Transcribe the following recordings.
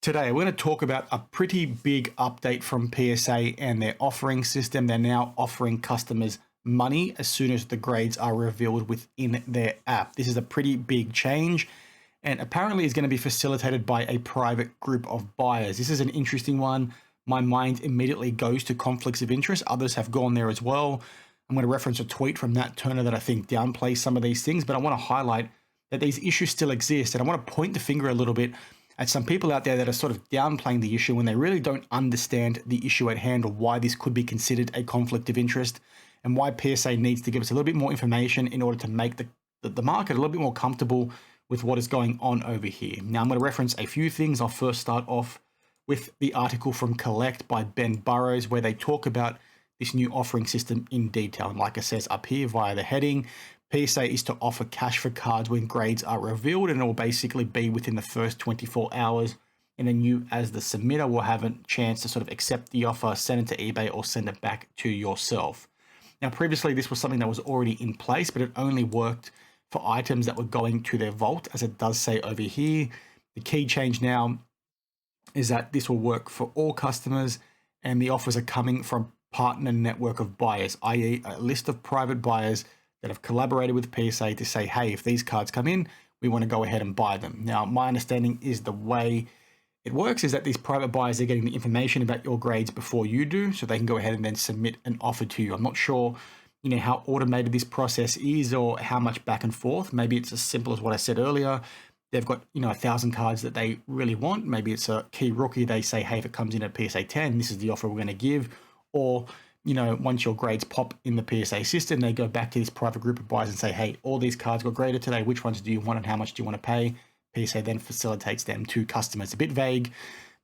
Today, we're going to talk about a pretty big update from PSA and their offering system. They're now offering customers money as soon as the grades are revealed within their app. This is a pretty big change and apparently is going to be facilitated by a private group of buyers. This is an interesting one. My mind immediately goes to conflicts of interest. Others have gone there as well. I'm going to reference a tweet from Nat Turner that I think downplays some of these things, but I want to highlight that these issues still exist. And I want to point the finger a little bit at some people out there that are sort of downplaying the issue when they really don't understand the issue at hand or why this could be considered a conflict of interest and why PSA needs to give us a little bit more information in order to make the market a little bit more comfortable with what is going on over here. Now, I'm going to reference a few things. I'll first start off with the article from Collect by Ben Burrows, where they talk about this new offering system in detail. And like it says up here via the heading, PSA is to offer cash for cards when grades are revealed, and it will basically be within the first 24 hours. And then you, as the submitter, will have a chance to sort of accept the offer, send it to eBay, or send it back to yourself. Now, previously, this was something that was already in place, but it only worked for items that were going to their vault, as it does say over here. The key change now is that this will work for all customers, and the offers are coming from partner network of buyers, i.e. a list of private buyers that have collaborated with PSA to say, hey, if these cards come in, we want to go ahead and buy them. Now, my understanding is the way it works is that these private buyers are getting the information about your grades before you do, so they can go ahead and then submit an offer to you. I'm not sure, how automated this process is or how much back and forth. Maybe it's as simple as what I said earlier. They've got, 1,000 cards that they really want. Maybe it's a key rookie. They say, hey, if it comes in at PSA 10, this is the offer we're going to give. Or once your grades pop in the PSA system, they go back to this private group of buyers and say, hey, all these cards got graded today. Which ones do you want and how much do you want to pay? PSA then facilitates them to customers. A bit vague,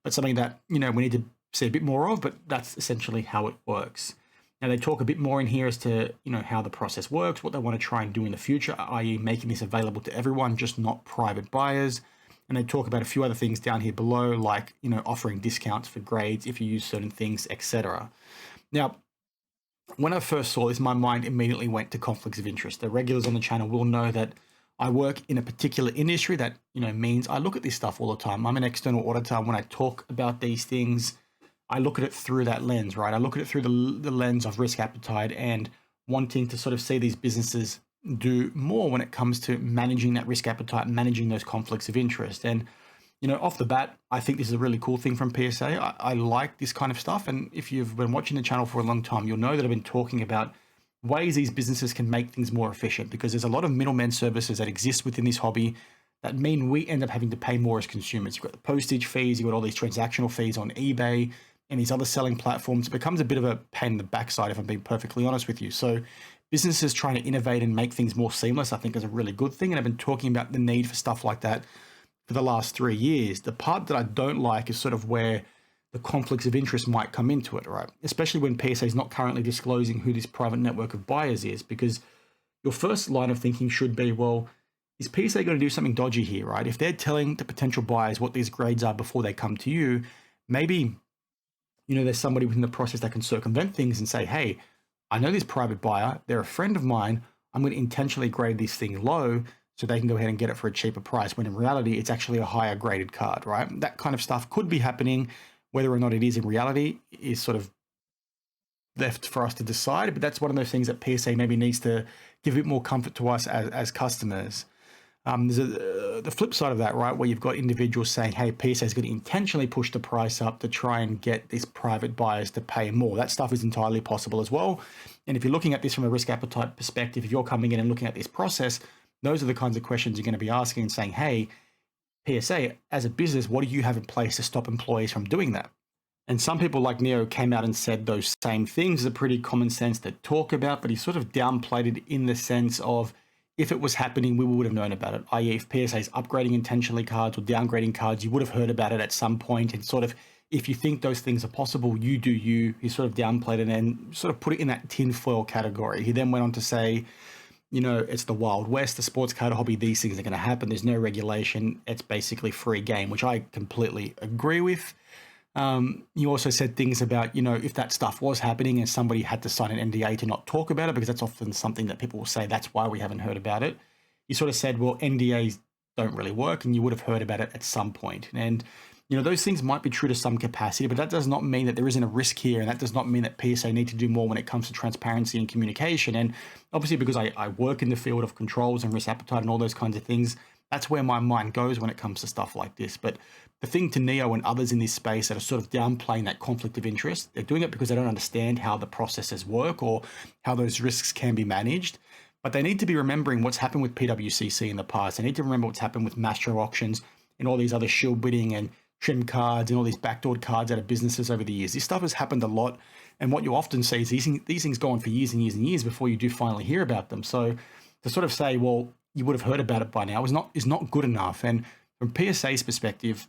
but something that, we need to see a bit more of, but that's essentially how it works. Now, they talk a bit more in here as to, how the process works, what they want to try and do in the future, i.e. making this available to everyone, just not private buyers. And they talk about a few other things down here below, like, offering discounts for grades if you use certain things, etc. Now, when I first saw this, my mind immediately went to conflicts of interest. The regulars on the channel will know that I work in a particular industry that, means I look at this stuff all the time. I'm an external auditor. When I talk about these things, I look at it through that lens, right? I look at it through the lens of risk appetite and wanting to sort of see these businesses do more when it comes to managing that risk appetite, managing those conflicts of interest. And off the bat, I think this is a really cool thing from PSA. I like this kind of stuff. And if you've been watching the channel for a long time, you'll know that I've been talking about ways these businesses can make things more efficient, because there's a lot of middlemen services that exist within this hobby that mean we end up having to pay more as consumers. You've got the postage fees, you've got all these transactional fees on eBay and these other selling platforms. It becomes a bit of a pain in the backside, if I'm being perfectly honest with you. So businesses trying to innovate and make things more seamless, I think, is a really good thing. And I've been talking about the need for stuff like that for the last 3 years. The part that I don't like is sort of where the conflicts of interest might come into it, right? Especially when PSA is not currently disclosing who this private network of buyers is, because your first line of thinking should be, well, is PSA going to do something dodgy here, right? If they're telling the potential buyers what these grades are before they come to you, maybe, there's somebody within the process that can circumvent things and say, hey, I know this private buyer, they're a friend of mine, I'm going to intentionally grade this thing low so they can go ahead and get it for a cheaper price, when in reality, it's actually a higher graded card, right? That kind of stuff could be happening. Whether or not it is in reality is sort of left for us to decide, but that's one of those things that PSA maybe needs to give a bit more comfort to us as customers. There's the flip side of that, right, where you've got individuals saying, hey, PSA is going to intentionally push the price up to try and get these private buyers to pay more. That stuff is entirely possible as well. And if you're looking at this from a risk appetite perspective, if you're coming in and looking at this process, those are the kinds of questions you're going to be asking and saying, hey, PSA, as a business, what do you have in place to stop employees from doing that? And some people like Neo came out and said those same things. Is a pretty common sense to talk about, but he sort of downplayed it in the sense of, if it was happening, we would have known about it. I.e., if PSA is upgrading intentionally cards or downgrading cards, you would have heard about it at some point. And sort of, if you think those things are possible, you do you. He sort of downplayed it and sort of put it in that tinfoil category. He then went on to say, it's the Wild West, the sports card hobby, these things are going to happen. There's no regulation. It's basically free game, which I completely agree with. You also said things about, if that stuff was happening and somebody had to sign an NDA to not talk about it, because that's often something that people will say, that's why we haven't heard about it. You sort of said, well, NDAs don't really work, and you would have heard about it at some point. And Those things might be true to some capacity, but that does not mean that there isn't a risk here. And that does not mean that PSA need to do more when it comes to transparency and communication. And obviously, because I work in the field of controls and risk appetite and all those kinds of things, that's where my mind goes when it comes to stuff like this. But the thing to Neo and others in this space that are sort of downplaying that conflict of interest, they're doing it because they don't understand how the processes work or how those risks can be managed. But they need to be remembering what's happened with PWCC in the past. They need to remember what's happened with Mastro auctions and all these other shield bidding and trim cards and all these backdoored cards out of businesses over the years. This stuff has happened a lot. And what you often see is these things go on for years and years and years before you do finally hear about them. So to sort of say, well, you would have heard about it by now is not good enough. And from PSA's perspective,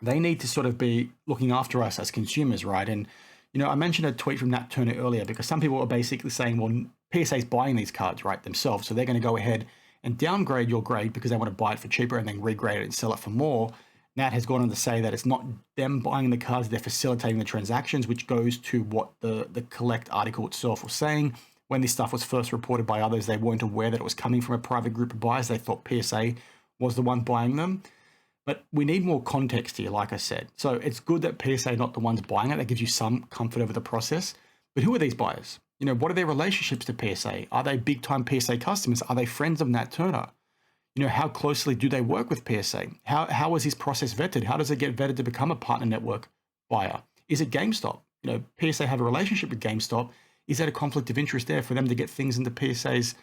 they need to sort of be looking after us as consumers, right? And, I mentioned a tweet from Nat Turner earlier because some people are basically saying, well, PSA's buying these cards, right, themselves. So they're going to go ahead and downgrade your grade because they want to buy it for cheaper and then regrade it and sell it for more. Nat has gone on to say that it's not them buying the cards, they're facilitating the transactions, which goes to what the Collect article itself was saying. When this stuff was first reported by others, they weren't aware that it was coming from a private group of buyers. They thought PSA was the one buying them. But we need more context here, like I said. So it's good that PSA are not the ones buying it. That gives you some comfort over the process. But who are these buyers? What are their relationships to PSA? Are they big-time PSA customers? Are they friends of Nat Turner? How closely do they work with PSA? How is this process vetted? How does it get vetted to become a partner network buyer? Is it GameStop? PSA have a relationship with GameStop. Is that a conflict of interest there for them to get things into GameStop's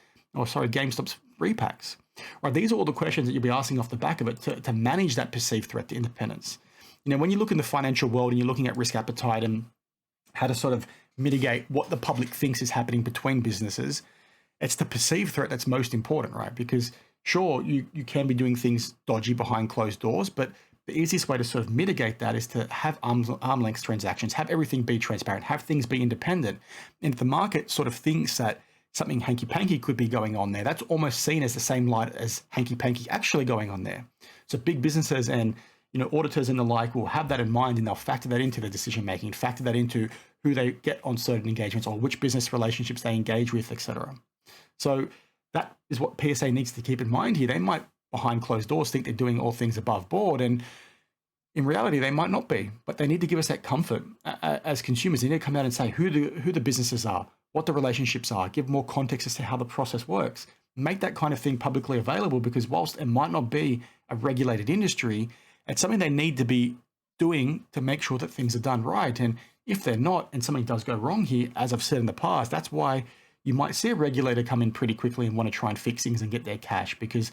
repacks? Right, these are all the questions that you'll be asking off the back of it to manage that perceived threat to independence. When you look in the financial world and you're looking at risk appetite and how to sort of mitigate what the public thinks is happening between businesses, it's the perceived threat that's most important, right? Because sure, you can be doing things dodgy behind closed doors, but the easiest way to sort of mitigate that is to have arm's length transactions, have everything be transparent, have things be independent. And if the market sort of thinks that something hanky-panky could be going on there, that's almost seen as the same light as hanky-panky actually going on there. So big businesses and auditors and the like will have that in mind, and they'll factor that into their decision making, factor that into who they get on certain engagements or which business relationships they engage with, etc. So that is what PSA needs to keep in mind here. They might, behind closed doors, think they're doing all things above board, and in reality, they might not be. But they need to give us that comfort as consumers. They need to come out and say who the businesses are, what the relationships are, give more context as to how the process works. Make that kind of thing publicly available, because whilst it might not be a regulated industry, it's something they need to be doing to make sure that things are done right. And if they're not, and something does go wrong here, as I've said in the past, that's why you might see a regulator come in pretty quickly and want to try and fix things and get their cash, because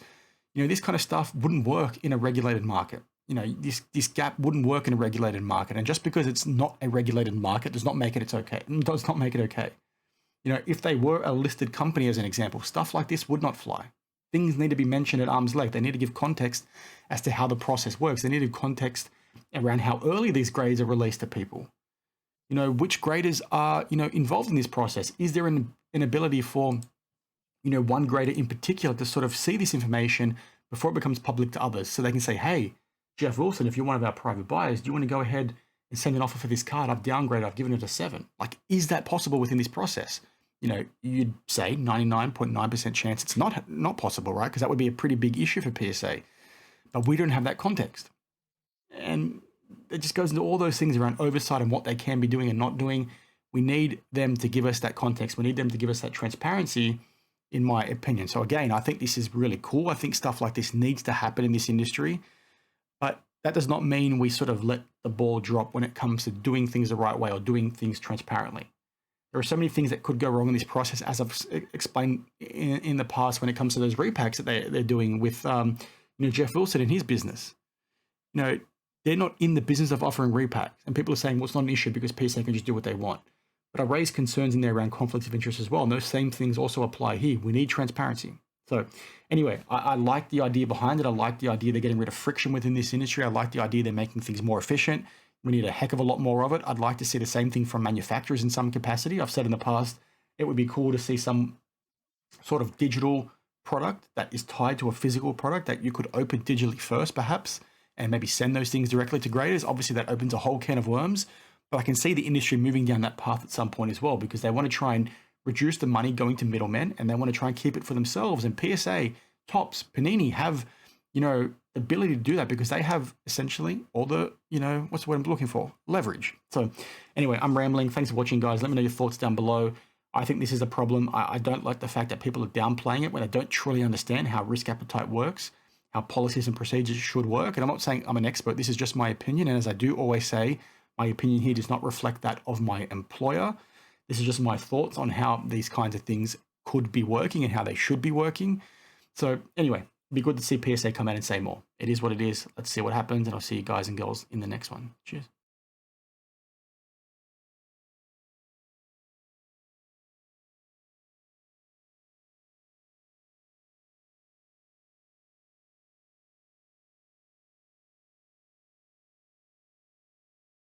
this kind of stuff wouldn't work in a regulated market. This gap wouldn't work in a regulated market, and just because it's not a regulated market does not make it okay. If they were a listed company, as an example, stuff like this would not fly. Things need to be mentioned at arm's length. They need to give context as to how the process works. They need to give context around how early these grades are released to people. Which graders are involved in this process. Is there an ability for one grader in particular to sort of see this information before it becomes public to others, so they can say, hey, Jeff Wilson, if you're one of our private buyers, do you want to go ahead and send an offer for this card? I've downgraded, I've given it a 7. Like, is that possible within this process? You'd say 99.9% chance it's not possible, right? Because that would be a pretty big issue for PSA. But we don't have that context. And it just goes into all those things around oversight and what they can be doing and not doing. We need them to give us that context. We need them to give us that transparency, in my opinion. So again, I think this is really cool. I think stuff like this needs to happen in this industry. But that does not mean we sort of let the ball drop when it comes to doing things the right way or doing things transparently. There are so many things that could go wrong in this process, as I've explained in the past when it comes to those repacks that they're doing with Jeff Wilson and his business. They're not in the business of offering repacks, and people are saying, well, it's not an issue because PSA can just do what they want. But I raised concerns in there around conflicts of interest as well, and those same things also apply here. We need transparency. So anyway, I like the idea behind it. I like the idea they're getting rid of friction within this industry. I like the idea they're making things more efficient. We need a heck of a lot more of it. I'd like to see the same thing from manufacturers in some capacity. I've said in the past, it would be cool to see some sort of digital product that is tied to a physical product that you could open digitally first, perhaps, and maybe send those things directly to graders. Obviously, that opens a whole can of worms, but I can see the industry moving down that path at some point as well, because they want to try and reduce the money going to middlemen, and they want to try and keep it for themselves. And PSA, Topps, Panini have you know, ability to do that because they have essentially all the, you know, what's the word I'm looking for? Leverage. So anyway, I'm rambling. Thanks for watching, guys. Let me know your thoughts down below. I think this is a problem. I don't like the fact that people are downplaying it when they don't truly understand how risk appetite works, how policies and procedures should work. And I'm not saying I'm an expert. This is just my opinion. And as I do always say, my opinion here does not reflect that of my employer. This is just my thoughts on how these kinds of things could be working and how they should be working. So anyway, it'd be good to see PSA come out and say more. It is what it is. Let's see what happens. And I'll see you guys and girls in the next one. Cheers.